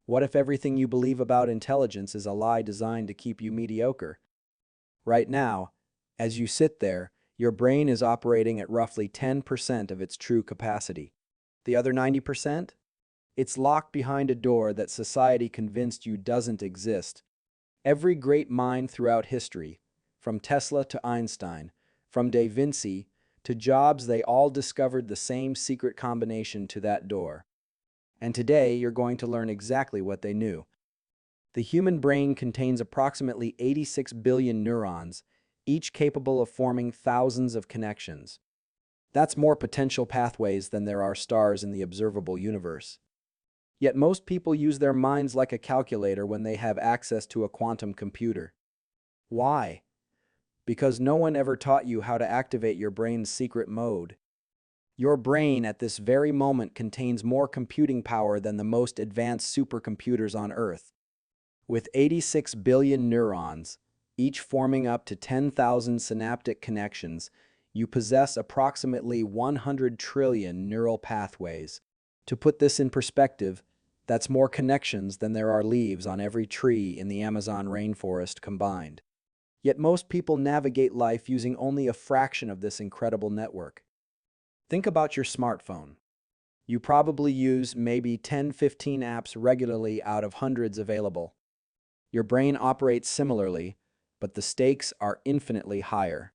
What if everything you believe about intelligence is a lie designed to keep you mediocre? Right now, as you sit there, your brain is operating at roughly 10% of its true capacity. The other 90%? It's locked behind a door that society convinced you doesn't exist. Every great mind throughout history, from Tesla to Einstein, from Da Vinci to Jobs, they all discovered the same secret combination to that door. And today, you're going to learn exactly what they knew. The human brain contains approximately 86 billion neurons, each capable of forming thousands of connections. That's more potential pathways than there are stars in the observable universe. Yet most people use their minds like a calculator when they have access to a quantum computer. Why? Because no one ever taught you how to activate your brain's secret mode. Your brain at this very moment contains more computing power than the most advanced supercomputers on Earth. With 86 billion neurons, each forming up to 10,000 synaptic connections, you possess approximately 100 trillion neural pathways. To put this in perspective, that's more connections than there are leaves on every tree in the Amazon rainforest combined. Yet most people navigate life using only a fraction of this incredible network. Think about your smartphone. You probably use maybe 10-15 apps regularly out of hundreds available. Your brain operates similarly, but the stakes are infinitely higher.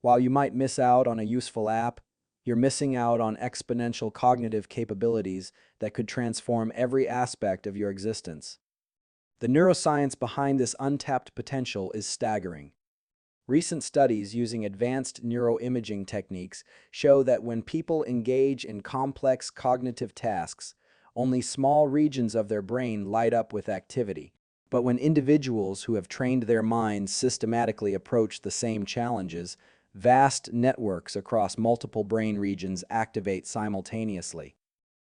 While you might miss out on a useful app, you're missing out on exponential cognitive capabilities that could transform every aspect of your existence. The neuroscience behind this untapped potential is staggering. Recent studies using advanced neuroimaging techniques show that when people engage in complex cognitive tasks, only small regions of their brain light up with activity. But when individuals who have trained their minds systematically approach the same challenges, vast networks across multiple brain regions activate simultaneously.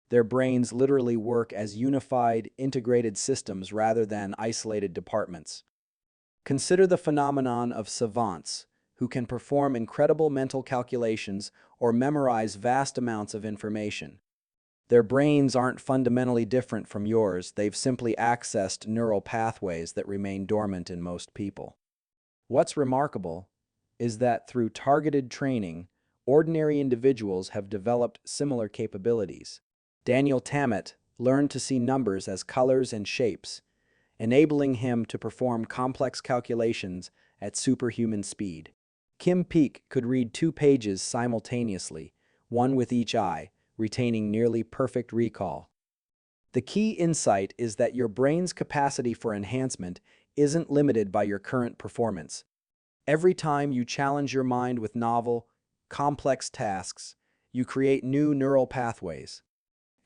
Their brains literally work as unified, integrated systems rather than isolated departments. Consider the phenomenon of savants, who can perform incredible mental calculations or memorize vast amounts of information. Their brains aren't fundamentally different from yours, they've simply accessed neural pathways that remain dormant in most people. What's remarkable is that through targeted training, ordinary individuals have developed similar capabilities. Daniel Tammet learned to see numbers as colors and shapes, enabling him to perform complex calculations at superhuman speed. Kim Peek could read 2 pages simultaneously, one with each eye, retaining nearly perfect recall. The key insight is that your brain's capacity for enhancement isn't limited by your current performance. Every time you challenge your mind with novel, complex tasks, you create new neural pathways.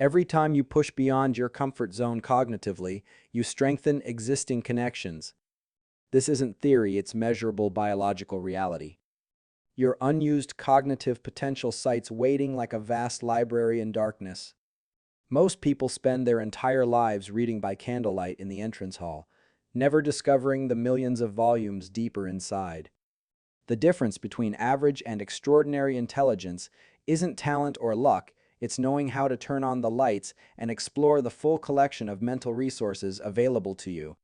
Every time you push beyond your comfort zone cognitively, you strengthen existing connections. This isn't theory, it's measurable biological reality. Your unused cognitive potential sits waiting like a vast library in darkness. Most people spend their entire lives reading by candlelight in the entrance hall, never discovering the millions of volumes deeper inside. The difference between average and extraordinary intelligence isn't talent or luck, it's knowing how to turn on the lights and explore the full collection of mental resources available to you.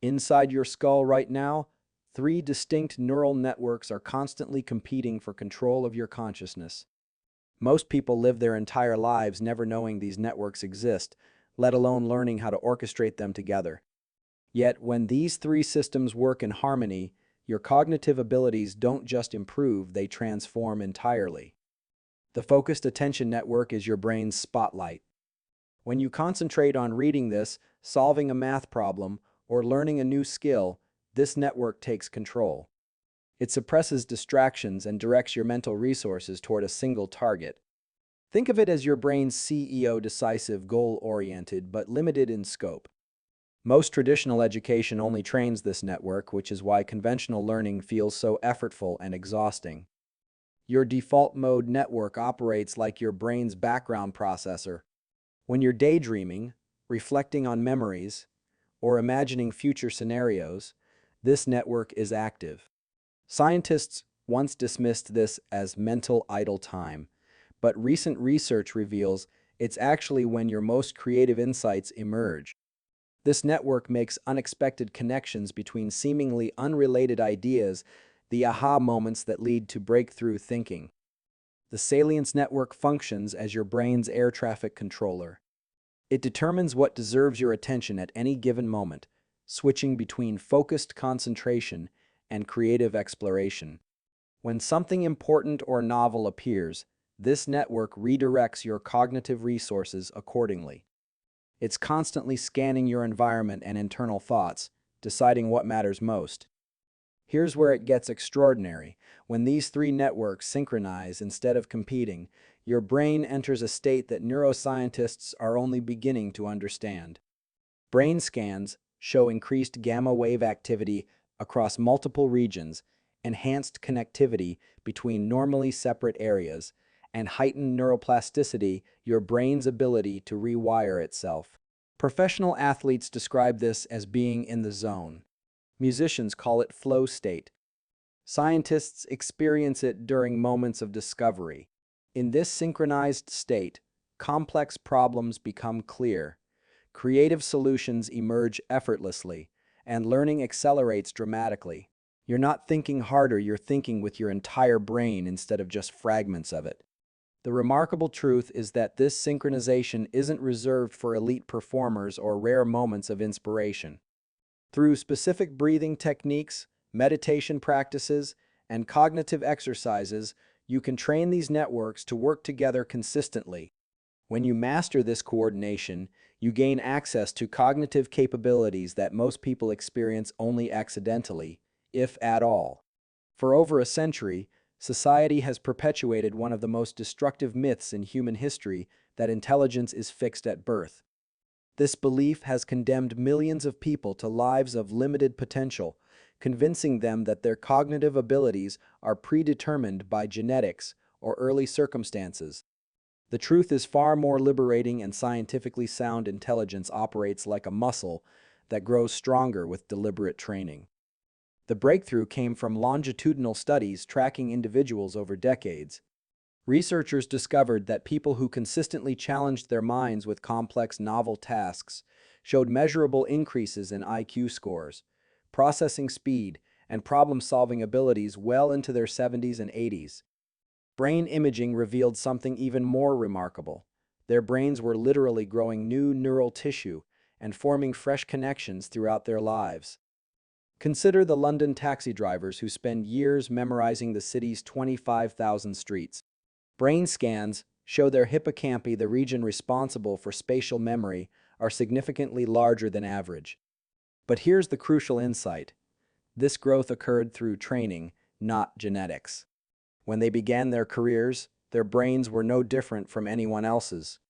Inside your skull right now, 3 distinct neural networks are constantly competing for control of your consciousness. Most people live their entire lives never knowing these networks exist, let alone learning how to orchestrate them together. Yet, when these 3 systems work in harmony, your cognitive abilities don't just improve, they transform entirely. The focused attention network is your brain's spotlight. When you concentrate on reading this, solving a math problem, or learning a new skill, this network takes control. It suppresses distractions and directs your mental resources toward a single target. Think of it as your brain's CEO, decisive, goal-oriented, but limited in scope. Most traditional education only trains this network, which is why conventional learning feels so effortful and exhausting. Your default mode network operates like your brain's background processor. When you're daydreaming, reflecting on memories, or imagining future scenarios, this network is active. Scientists once dismissed this as mental idle time, but recent research reveals it's actually when your most creative insights emerge. This network makes unexpected connections between seemingly unrelated ideas, the aha moments that lead to breakthrough thinking. The salience network functions as your brain's air traffic controller. It determines what deserves your attention at any given moment, switching between focused concentration and creative exploration. When something important or novel appears, this network redirects your cognitive resources accordingly. It's constantly scanning your environment and internal thoughts, deciding what matters most. Here's where it gets extraordinary. When these three networks synchronize instead of competing, your brain enters a state that neuroscientists are only beginning to understand. Brain scans show increased gamma wave activity across multiple regions, enhanced connectivity between normally separate areas, and heightened neuroplasticity, your brain's ability to rewire itself. Professional athletes describe this as being in the zone. Musicians call it flow state. Scientists experience it during moments of discovery. In this synchronized state, complex problems become clear, creative solutions emerge effortlessly, and learning accelerates dramatically. You're not thinking harder, you're thinking with your entire brain instead of just fragments of it. The remarkable truth is that this synchronization isn't reserved for elite performers or rare moments of inspiration. Through specific breathing techniques, meditation practices, and cognitive exercises, you can train these networks to work together consistently. When you master this coordination, you gain access to cognitive capabilities that most people experience only accidentally, if at all. For over a century, society has perpetuated one of the most destructive myths in human history, that intelligence is fixed at birth. This belief has condemned millions of people to lives of limited potential, convincing them that their cognitive abilities are predetermined by genetics or early circumstances. The truth is far more liberating, and scientifically sound intelligence operates like a muscle that grows stronger with deliberate training. The breakthrough came from longitudinal studies tracking individuals over decades. Researchers discovered that people who consistently challenged their minds with complex, novel tasks showed measurable increases in IQ scores, processing speed, and problem-solving abilities well into their 70s and 80s. Brain imaging revealed something even more remarkable. Their brains were literally growing new neural tissue and forming fresh connections throughout their lives. Consider the London taxi drivers who spend years memorizing the city's 25,000 streets. Brain scans show their hippocampi, the region responsible for spatial memory, are significantly larger than average. But here's the crucial insight. This growth occurred through training, not genetics. When they began their careers, their brains were no different from anyone else's.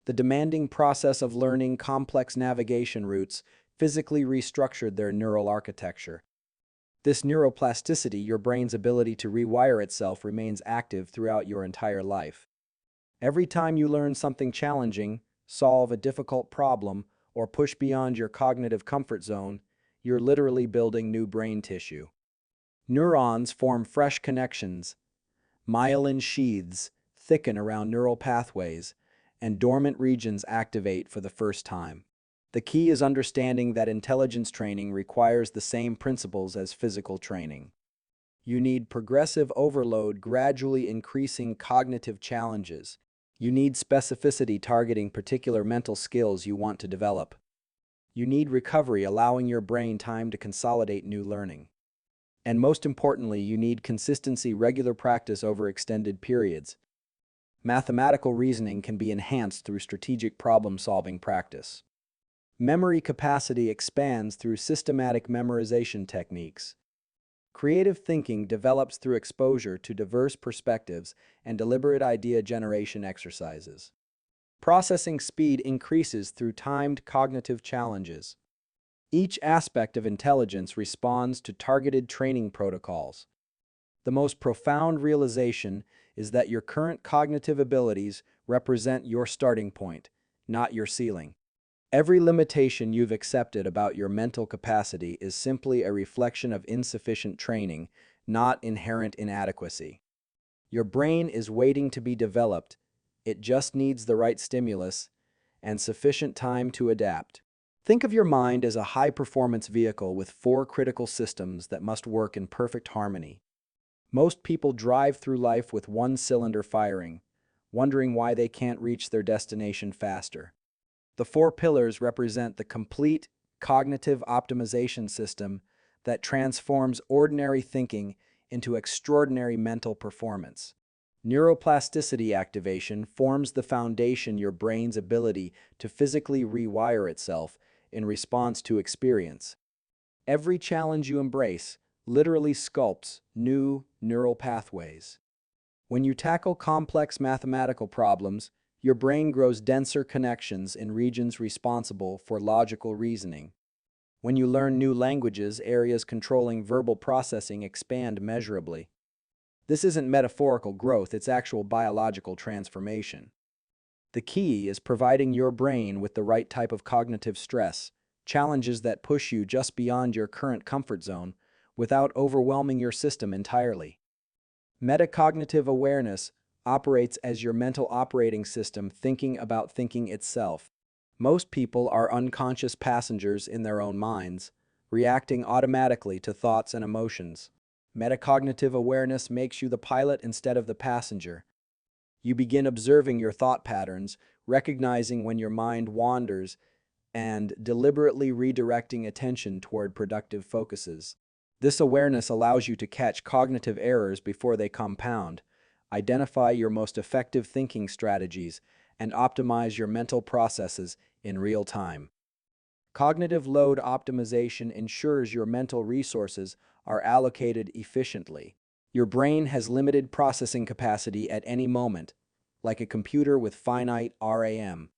The demanding process of learning complex navigation routes physically restructured their neural architecture. This neuroplasticity, your brain's ability to rewire itself, remains active throughout your entire life. Every time you learn something challenging, solve a difficult problem, or push beyond your cognitive comfort zone, you're literally building new brain tissue. Neurons form fresh connections, myelin sheaths thicken around neural pathways, and dormant regions activate for the first time. The key is understanding that intelligence training requires the same principles as physical training. You need progressive overload, gradually increasing cognitive challenges. You need specificity, targeting particular mental skills you want to develop. You need recovery, allowing your brain time to consolidate new learning. And most importantly, you need consistency, regular practice over extended periods. Mathematical reasoning can be enhanced through strategic problem-solving practice. Memory capacity expands through systematic memorization techniques. Creative thinking develops through exposure to diverse perspectives and deliberate idea generation exercises. Processing speed increases through timed cognitive challenges. Each aspect of intelligence responds to targeted training protocols. The most profound realization is that your current cognitive abilities represent your starting point, not your ceiling. Every limitation you've accepted about your mental capacity is simply a reflection of insufficient training, not inherent inadequacy. Your brain is waiting to be developed. It just needs the right stimulus and sufficient time to adapt. Think of your mind as a high-performance vehicle with four critical systems that must work in perfect harmony. Most people drive through life with one cylinder firing, wondering why they can't reach their destination faster. The four pillars represent the complete cognitive optimization system that transforms ordinary thinking into extraordinary mental performance. Neuroplasticity activation forms the foundation your brain's ability to physically rewire itself in response to experience. Every challenge you embrace literally sculpts new neural pathways. When you tackle complex mathematical problems, your brain grows denser connections in regions responsible for logical reasoning. When you learn new languages, areas controlling verbal processing expand measurably. This isn't metaphorical growth, it's actual biological transformation. The key is providing your brain with the right type of cognitive stress, challenges that push you just beyond your current comfort zone without overwhelming your system entirely. Metacognitive awareness operates as your mental operating system thinking about thinking itself. Most people are unconscious passengers in their own minds, reacting automatically to thoughts and emotions. Metacognitive awareness makes you the pilot instead of the passenger. You begin observing your thought patterns, recognizing when your mind wanders, and deliberately redirecting attention toward productive focuses. This awareness allows you to catch cognitive errors before they compound, identify your most effective thinking strategies, and optimize your mental processes in real time. Cognitive load optimization ensures your mental resources are allocated efficiently. Your brain has limited processing capacity at any moment, like a computer with finite RAM.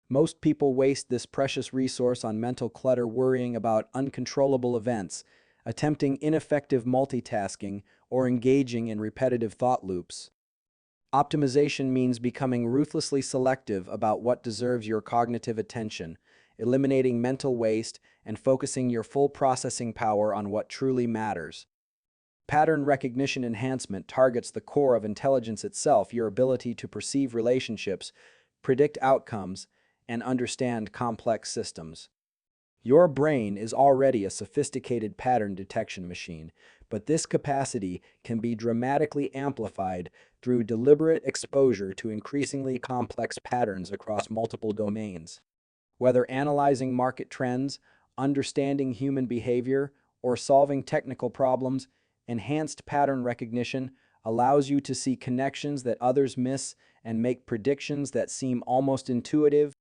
Most people waste this precious resource on mental clutter, worrying about uncontrollable events, attempting ineffective multitasking, or engaging in repetitive thought loops. Optimization means becoming ruthlessly selective about what deserves your cognitive attention, eliminating mental waste, and focusing your full processing power on what truly matters. Pattern recognition enhancement targets the core of intelligence itself, your ability to perceive relationships, predict outcomes, and understand complex systems. Your brain is already a sophisticated pattern detection machine, but this capacity can be dramatically amplified through deliberate exposure to increasingly complex patterns across multiple domains. Whether analyzing market trends, understanding human behavior, or solving technical problems, enhanced pattern recognition allows you to see connections that others miss and make predictions that seem almost intuitive.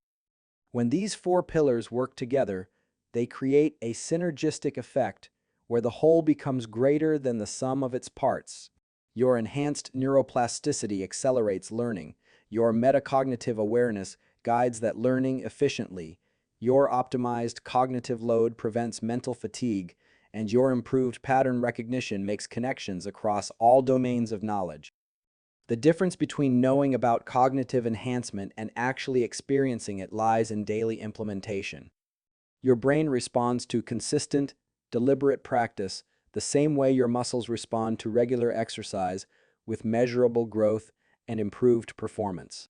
When these four pillars work together, they create a synergistic effect where the whole becomes greater than the sum of its parts. Your enhanced neuroplasticity accelerates learning. Your metacognitive awareness guides that learning efficiently. Your optimized cognitive load prevents mental fatigue, and your improved pattern recognition makes connections across all domains of knowledge. The difference between knowing about cognitive enhancement and actually experiencing it lies in daily implementation. Your brain responds to consistent, deliberate practice the same way your muscles respond to regular exercise, with measurable growth and improved performance.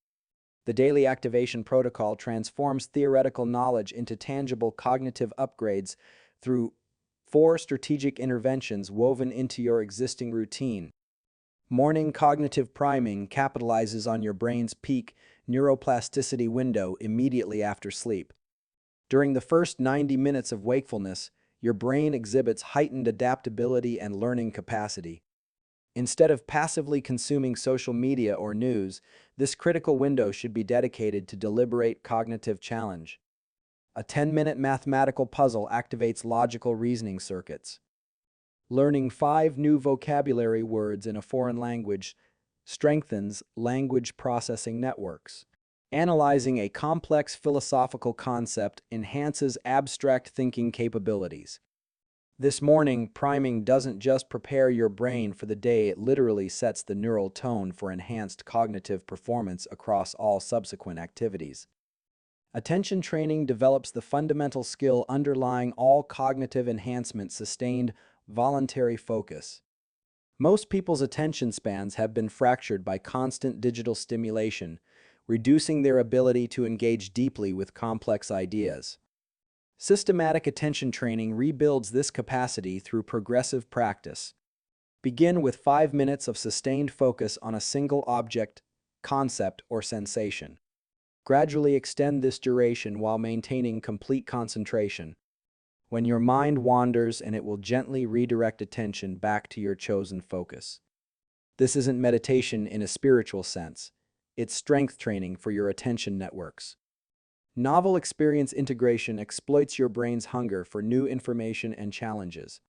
The daily activation protocol transforms theoretical knowledge into tangible cognitive upgrades through four strategic interventions woven into your existing routine. Morning cognitive priming capitalizes on your brain's peak neuroplasticity window immediately after sleep. During the first 90 minutes of wakefulness, your brain exhibits heightened adaptability and learning capacity. Instead of passively consuming social media or news, this critical window should be dedicated to deliberate cognitive challenge. A 10-minute mathematical puzzle activates logical reasoning circuits. Learning 5 new vocabulary words in a foreign language strengthens language processing networks. Analyzing a complex philosophical concept enhances abstract thinking capabilities. This morning priming doesn't just prepare your brain for the day, it literally sets the neural tone for enhanced cognitive performance across all subsequent activities. Attention training develops the fundamental skill underlying all cognitive enhancement: sustained, voluntary focus. Most people's attention spans have been fractured by constant digital stimulation, reducing their ability to engage deeply with complex ideas. Systematic attention training rebuilds this capacity through progressive practice. Begin with 5 minutes of sustained focus on a single object, concept, or sensation. Gradually extend this duration while maintaining complete concentration. When your mind wanders, and it will gently redirect attention back to your chosen focus. This isn't meditation in a spiritual sense. It's strength training for your attention networks. Novel experience integration exploits your brain's hunger for new information and challenges.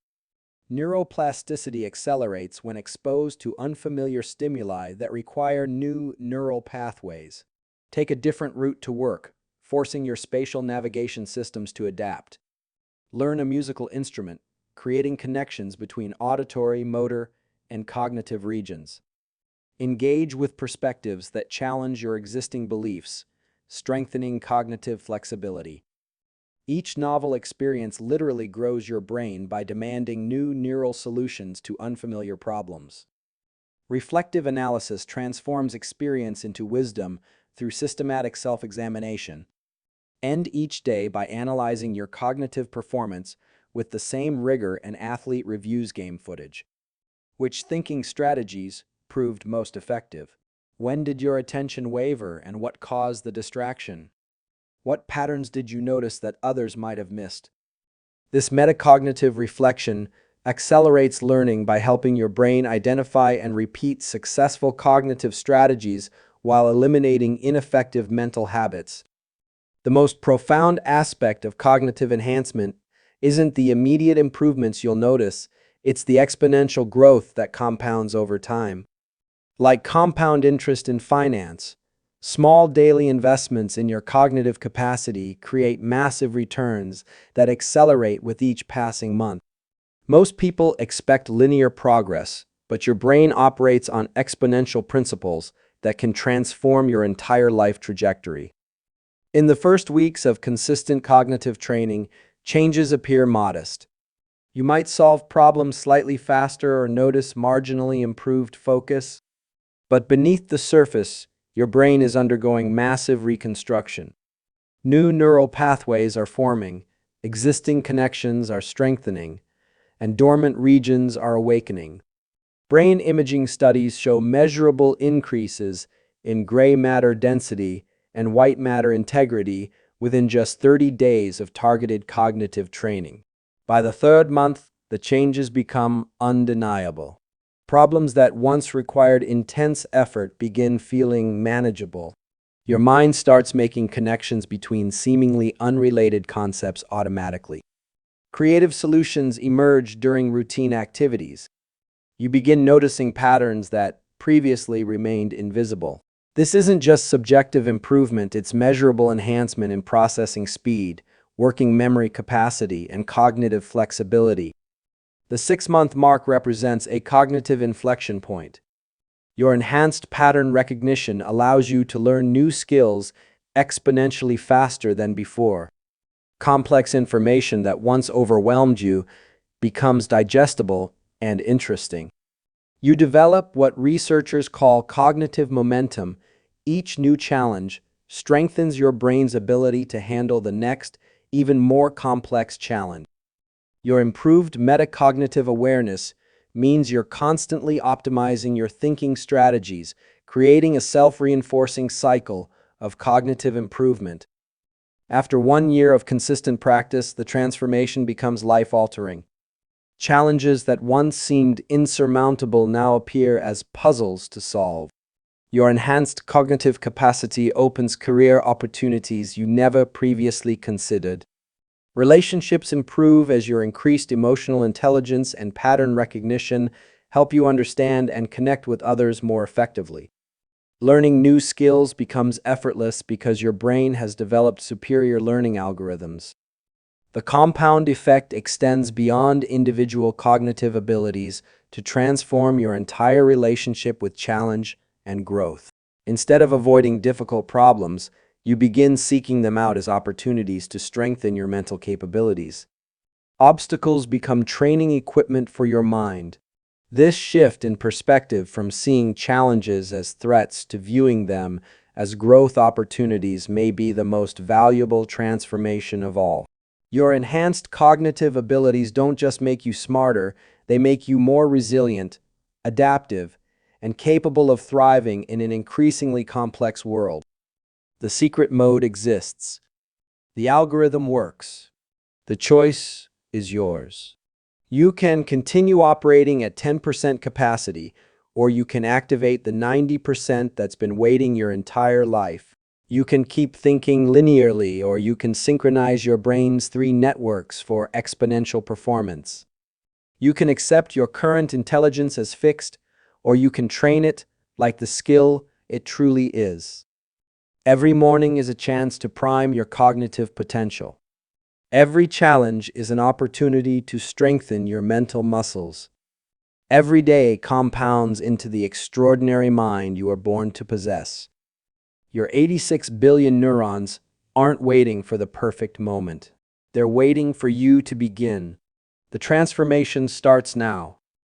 Neuroplasticity accelerates when exposed to unfamiliar stimuli that require new neural pathways. Take a different route to work, forcing your spatial navigation systems to adapt. Learn a musical instrument, creating connections between auditory, motor, and cognitive regions. Engage with perspectives that challenge your existing beliefs, strengthening cognitive flexibility. Each novel experience literally grows your brain by demanding new neural solutions to unfamiliar problems. Reflective analysis transforms experience into wisdom through systematic self-examination. End each day by analyzing your cognitive performance with the same rigor an athlete reviews game footage. Which thinking strategies proved most effective? When did your attention waver, and what caused the distraction? What patterns did you notice that others might have missed? This metacognitive reflection accelerates learning by helping your brain identify and repeat successful cognitive strategies while eliminating ineffective mental habits. The most profound aspect of cognitive enhancement isn't the immediate improvements you'll notice, it's the exponential growth that compounds over time. Like compound interest in finance, small daily investments in your cognitive capacity create massive returns that accelerate with each passing month. Most people expect linear progress, but your brain operates on exponential principles that can transform your entire life trajectory. In the first weeks of consistent cognitive training, changes appear modest. You might solve problems slightly faster or notice marginally improved focus. But beneath the surface, your brain is undergoing massive reconstruction. New neural pathways are forming, existing connections are strengthening, and dormant regions are awakening. Brain imaging studies show measurable increases in gray matter density and white matter integrity within just 30 days of targeted cognitive training. By the third month, the changes become undeniable. Problems that once required intense effort begin feeling manageable. Your mind starts making connections between seemingly unrelated concepts automatically. Creative solutions emerge during routine activities. You begin noticing patterns that previously remained invisible. This isn't just subjective improvement, it's measurable enhancement in processing speed, working memory capacity, and cognitive flexibility. The 6-month mark represents a cognitive inflection point. Your enhanced pattern recognition allows you to learn new skills exponentially faster than before. Complex information that once overwhelmed you becomes digestible and interesting. You develop what researchers call cognitive momentum. Each new challenge strengthens your brain's ability to handle the next, even more complex challenge. Your improved metacognitive awareness means you're constantly optimizing your thinking strategies, creating a self-reinforcing cycle of cognitive improvement. After 1 year of consistent practice, the transformation becomes life-altering. Challenges that once seemed insurmountable now appear as puzzles to solve. Your enhanced cognitive capacity opens career opportunities you never previously considered. Relationships improve as your increased emotional intelligence and pattern recognition help you understand and connect with others more effectively. Learning new skills becomes effortless because your brain has developed superior learning algorithms. The compound effect extends beyond individual cognitive abilities to transform your entire relationship with challenge and growth. Instead of avoiding difficult problems, you begin seeking them out as opportunities to strengthen your mental capabilities. Obstacles become training equipment for your mind. This shift in perspective from seeing challenges as threats to viewing them as growth opportunities may be the most valuable transformation of all. Your enhanced cognitive abilities don't just make you smarter, they make you more resilient, adaptive, and capable of thriving in an increasingly complex world. The secret mode exists. The algorithm works. The choice is yours. You can continue operating at 10% capacity, or you can activate the 90% that's been waiting your entire life. You can keep thinking linearly, or you can synchronize your brain's three networks for exponential performance. You can accept your current intelligence as fixed, or you can train it like the skill it truly is. Every morning is a chance to prime your cognitive potential. Every challenge is an opportunity to strengthen your mental muscles. Every day compounds into the extraordinary mind you are born to possess. Your 86 billion neurons aren't waiting for the perfect moment. They're waiting for you to begin. The transformation starts now.